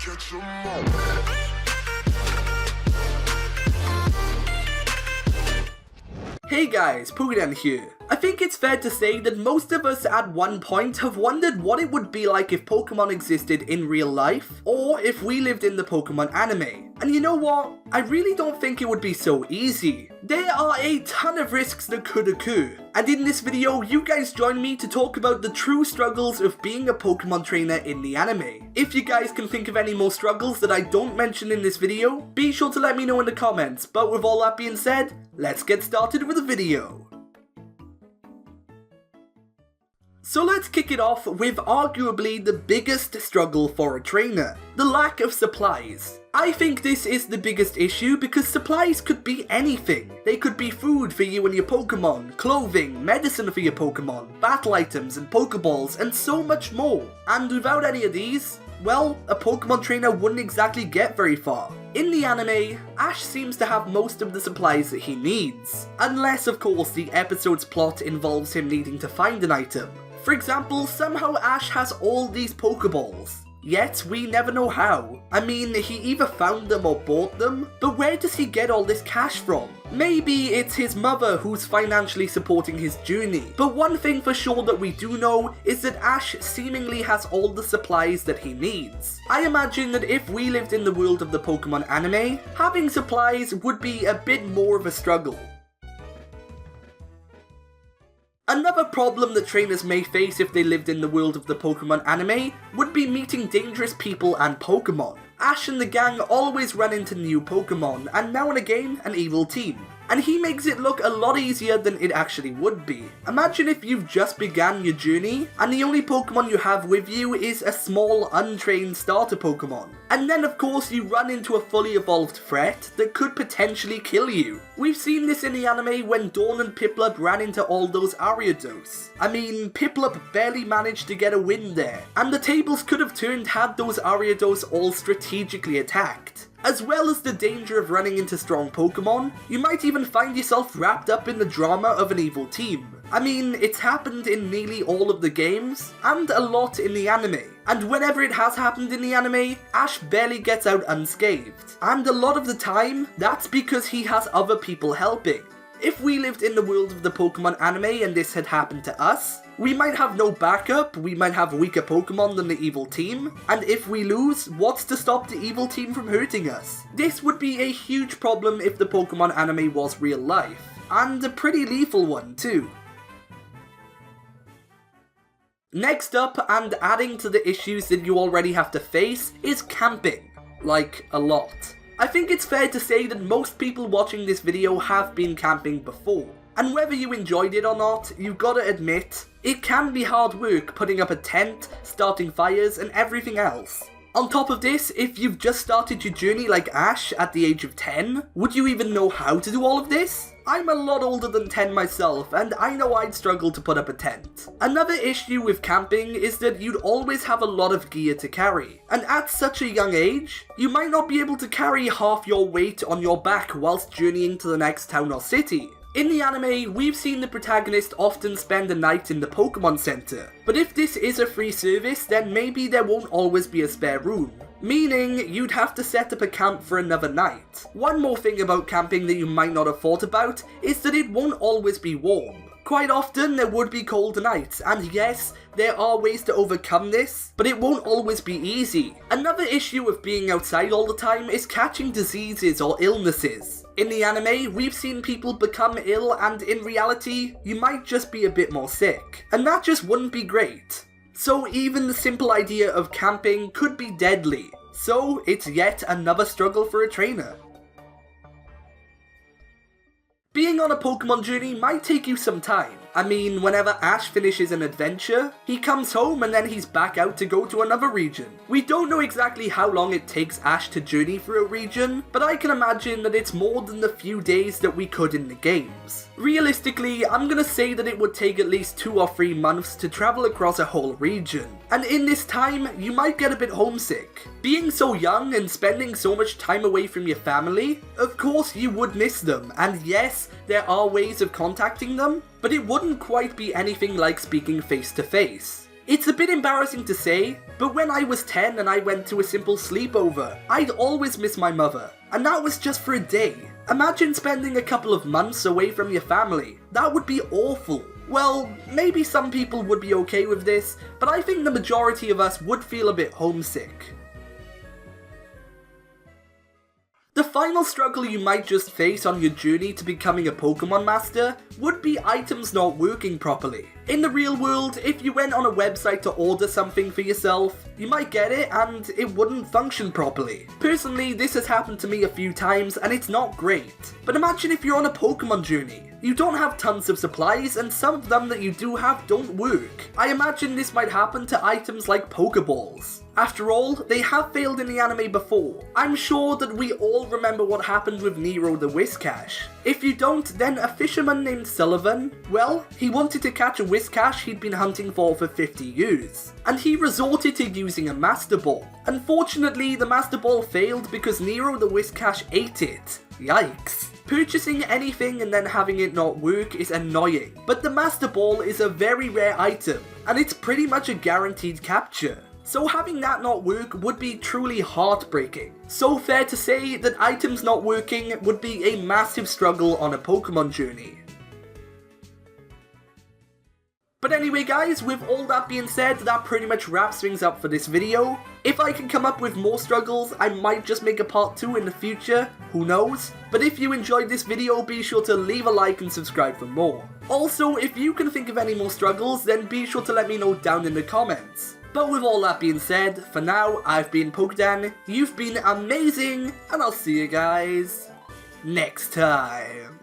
catch 'em all. Hey guys, PokeDan here. I think it's fair to say that most of us at one point have wondered what it would be like if Pokemon existed in real life, or if we lived in the Pokemon anime. And you know what? I really don't think it would be so easy. There are a ton of risks that could occur, and in this video you guys join me to talk about the true struggles of being a Pokemon trainer in the anime. If you guys can think of any more struggles that I don't mention in this video, be sure to let me know in the comments, but with all that being said, let's get started with the video. So let's kick it off with arguably the biggest struggle for a trainer, the lack of supplies. I think this is the biggest issue because supplies could be anything. They could be food for you and your Pokemon, clothing, medicine for your Pokemon, battle items and Pokeballs, and so much more. And without any of these, well, a Pokemon trainer wouldn't exactly get very far. In the anime, Ash seems to have most of the supplies that he needs, unless of course the episode's plot involves him needing to find an item. For example, somehow Ash has all these Pokeballs, yet we never know how. I mean, he either found them or bought them, but where does he get all this cash from? Maybe it's his mother who's financially supporting his journey, but one thing for sure that we do know is that Ash seemingly has all the supplies that he needs. I imagine that if we lived in the world of the Pokemon anime, having supplies would be a bit more of a struggle. Another problem that trainers may face if they lived in the world of the Pokemon anime would be meeting dangerous people and Pokemon. Ash and the gang always run into new Pokemon, and now and again, an evil team. And he makes it look a lot easier than it actually would be. Imagine if you've just began your journey, and the only Pokemon you have with you is a small, untrained starter Pokemon. And then of course you run into a fully evolved threat that could potentially kill you. We've seen this in the anime when Dawn and Piplup ran into all those Ariados. I mean, Piplup barely managed to get a win there, and the tables could have turned had those Ariados all strategically attacked. As well as the danger of running into strong Pokemon, you might even find yourself wrapped up in the drama of an evil team. I mean, it's happened in nearly all of the games, and a lot in the anime. And whenever it has happened in the anime, Ash barely gets out unscathed. And a lot of the time, that's because he has other people helping. If we lived in the world of the Pokemon anime and this had happened to us, we might have no backup, we might have weaker Pokemon than the evil team, and if we lose, what's to stop the evil team from hurting us? This would be a huge problem if the Pokemon anime was real life, and a pretty lethal one too. Next up, and adding to the issues that you already have to face, is camping. Like, a lot. I think it's fair to say that most people watching this video have been camping before. And whether you enjoyed it or not, you've gotta admit, it can be hard work putting up a tent, starting fires and everything else. On top of this, if you've just started your journey like Ash at the age of 10, would you even know how to do all of this? I'm a lot older than 10 myself, and I know I'd struggle to put up a tent. Another issue with camping is that you'd always have a lot of gear to carry, and at such a young age, you might not be able to carry half your weight on your back whilst journeying to the next town or city. In the anime, we've seen the protagonist often spend a night in the Pokemon Center, but if this is a free service, then maybe there won't always be a spare room. Meaning, you'd have to set up a camp for another night. One more thing about camping that you might not have thought about is that it won't always be warm. Quite often there would be cold nights, and yes, there are ways to overcome this, but it won't always be easy. Another issue with being outside all the time is catching diseases or illnesses. In the anime, we've seen people become ill, and in reality, you might just be a bit more sick. And that just wouldn't be great. So even the simple idea of camping could be deadly. So it's yet another struggle for a trainer. Being on a Pokemon journey might take you some time. I mean, whenever Ash finishes an adventure, he comes home and then he's back out to go to another region. We don't know exactly how long it takes Ash to journey through a region, but I can imagine that it's more than the few days that we could in the games. Realistically, I'm gonna say that it would take at least 2 or 3 months to travel across a whole region. And in this time, you might get a bit homesick. Being so young and spending so much time away from your family, of course you would miss them, and yes, there are ways of contacting them, but it wouldn't quite be anything like speaking face to face. It's a bit embarrassing to say, But when I was 10 and I went to a simple sleepover, I'd always miss my mother. And that was just for a day. Imagine spending a couple of months away from your family. That would be awful. Well, maybe some people would be okay with this, but I think the majority of us would feel a bit homesick. The final struggle you might just face on your journey to becoming a Pokemon Master would be items not working properly. In the real world, if you went on a website to order something for yourself, you might get it and it wouldn't function properly. Personally, this has happened to me a few times and it's not great. But imagine if you're on a Pokemon journey. You don't have tons of supplies and some of them that you do have don't work. I imagine this might happen to items like Pokeballs. After all, they have failed in the anime before. I'm sure that we all remember what happened with Nero the Whiscash. If you don't, then a fisherman named Sullivan, well, he wanted to catch a Whiscash he'd been hunting for 50 years. And he resorted to using a Master Ball. Unfortunately, the Master Ball failed because Nero the Whiscash ate it. Yikes. Purchasing anything and then having it not work is annoying, but the Master Ball is a very rare item, and it's pretty much a guaranteed capture. So having that not work would be truly heartbreaking. So fair to say that items not working would be a massive struggle on a Pokemon journey. But anyway guys, with all that being said, that pretty much wraps things up for this video. If I can come up with more struggles, I might just make a part 2 in the future, who knows? But if you enjoyed this video, be sure to leave a like and subscribe for more. Also, if you can think of any more struggles, then be sure to let me know down in the comments. But with all that being said, for now, I've been PokeDan, you've been amazing, and I'll see you guys next time.